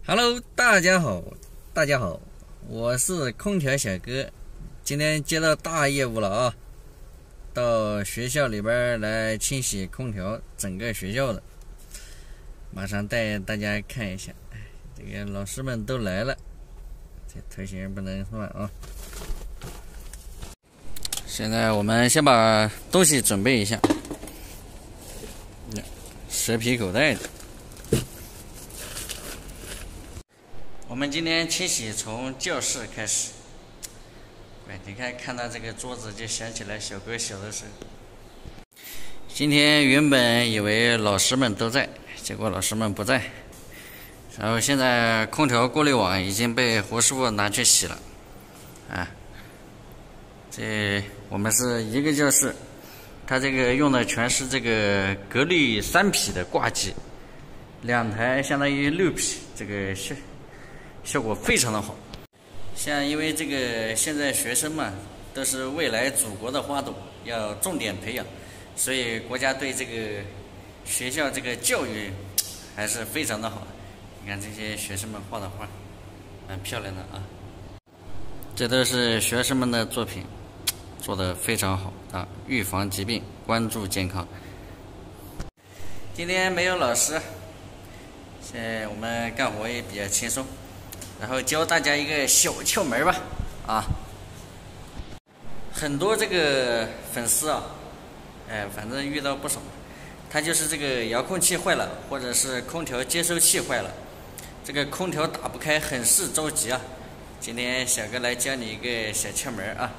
Hello， 大家好，我是空调小哥，今天接到大业务了啊，到学校里边来清洗空调，整个学校的，马上带大家看一下。这个老师们都来了，这头型不能乱啊。现在我们先把东西准备一下，蛇皮口袋的。我们今天清洗从教室开始。你看到这个桌子就想起来小哥小的时候。今天原本以为老师们都在，结果老师们不在。然后现在空调过滤网已经被胡师傅拿去洗了。这我们是一个教室，它这个用的全是这个格力3匹的挂机，2台相当于6匹，这个效果非常的好。像因为这个现在学生嘛都是未来祖国的花朵，要重点培养，所以国家对这个学校这个教育还是非常的好。你看这些学生们画的画蛮漂亮的啊，这都是学生们的作品，做得非常好啊！预防疾病，关注健康。今天没有老师，现在我们干活也比较轻松。然后教大家一个小窍门吧，很多这个粉丝啊，反正遇到不少，他就是这个遥控器坏了，或者是空调接收器坏了，这个空调打不开，很是着急啊。今天小哥来教你一个小窍门啊，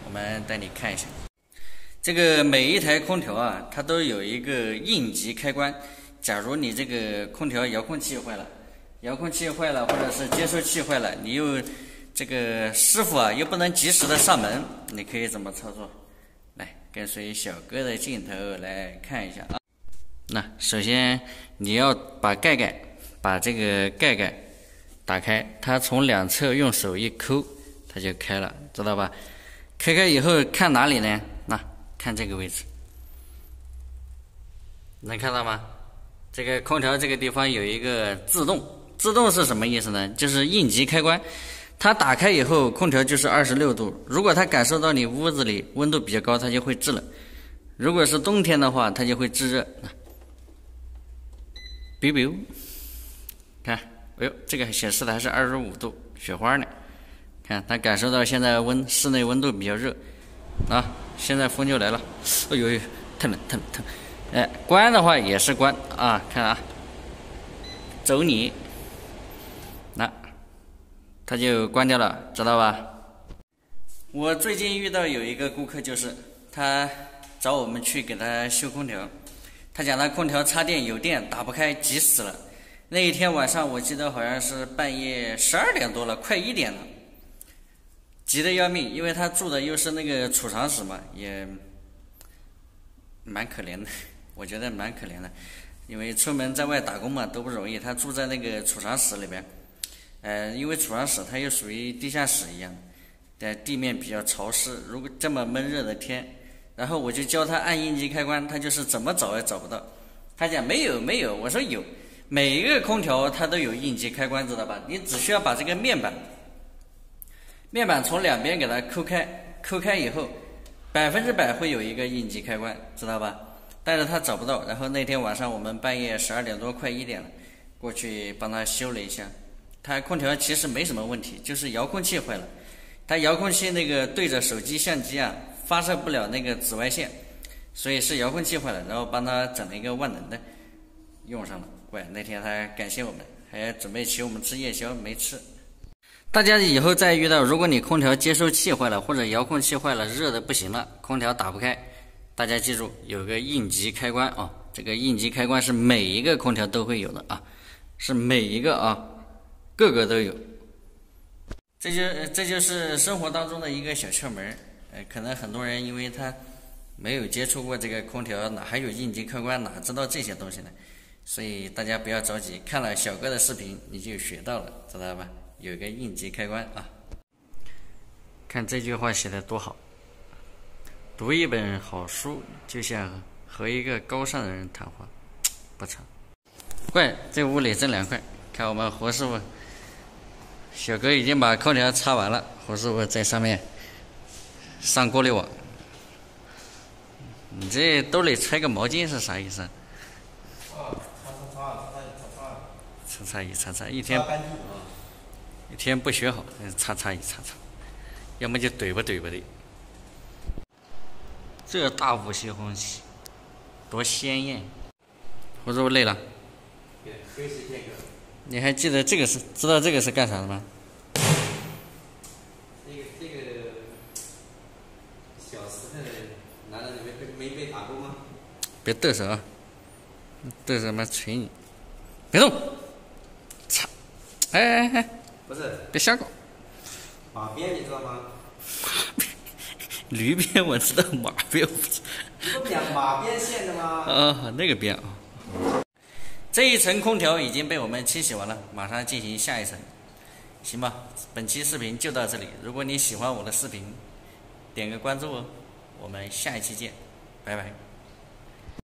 我们带你看一下。这个每一台空调啊，它都有一个应急开关。假如你这个空调遥控器坏了，或者是接收器坏了，你又这个师傅啊又不能及时的上门，你可以怎么操作？来，跟随小哥的镜头来看一下啊。那首先你要把这个盖盖打开，它从两侧用手一抠，它就开了，知道吧？开以后看哪里呢？看这个位置，能看到吗？这个空调这个地方有一个自动是什么意思呢？就是应急开关，它打开以后空调就是26度，如果它感受到你屋子里温度比较高，它就会制冷，如果是冬天的话它就会制热。看，这个显示的还是25度雪花呢，看它感受到现在室内温度比较热现在风就来了，腾，关的话也是关看走你，它就关掉了，知道吧？我最近遇到有一个顾客，就是他找我们去给他修空调，他讲他空调插电有电打不开，急死了。那一天晚上我记得好像是半夜12点多了，快1点了，急得要命，因为他住的又是那个储藏室嘛，也蛮可怜的，我觉得蛮可怜的，因为出门在外打工嘛都不容易，他住在那个储藏室里边，因为储藏室它又属于地下室一样，地面比较潮湿，如果这么闷热的天，然后我就教他按应急开关，他就是怎么找也找不到。他讲没有，我说有，每一个空调它都有应急开关，知道吧？你只需要把这个面板从两边给它抠开以后，100%会有一个应急开关，知道吧？但是他找不到，然后那天晚上我们半夜12点多快1点了，过去帮他修了一下。他空调其实没什么问题，就是遥控器坏了。他遥控器那个对着手机相机发射不了那个紫外线，所以是遥控器坏了，然后帮他整了一个万能的，用上了。那天他感谢我们，还准备请我们吃夜宵，没吃。大家以后再遇到，如果你空调接收器坏了或者遥控器坏了，热的不行了，空调打不开，大家记住有个应急开关这个应急开关是每一个空调都会有的是每一个个个都有。这就是生活当中的一个小窍门，可能很多人因为他没有接触过这个空调，哪还有应急开关，哪知道这些东西呢？所以大家不要着急，看了小哥的视频你就学到了，知道吧？有一个应急开关看这句话写的多好，读一本好书就像和一个高尚的人谈话，不成。这屋里真凉快，看我们胡师傅，小哥已经把空调擦完了，胡师傅在上面上过滤网。你这兜里揣个毛巾是啥意思？擦，一天不学好，擦，要么就怼吧的。这大五星红旗，多鲜艳！胡师傅累了。休息片刻。你还记得这个是知道这个是干啥的吗？这个小石头，难道你没被打过吗？别剁手啊！剁手妈捶你！别动！擦！哎！不是，别瞎搞！马鞭你知道吗？驴鞭我知道，马鞭我不知道。你不讲马鞭线的吗？那个鞭啊。这一层空调已经被我们清洗完了，马上进行下一层。行吧，本期视频就到这里。如果你喜欢我的视频，点个关注哦。我们下一期见，拜拜。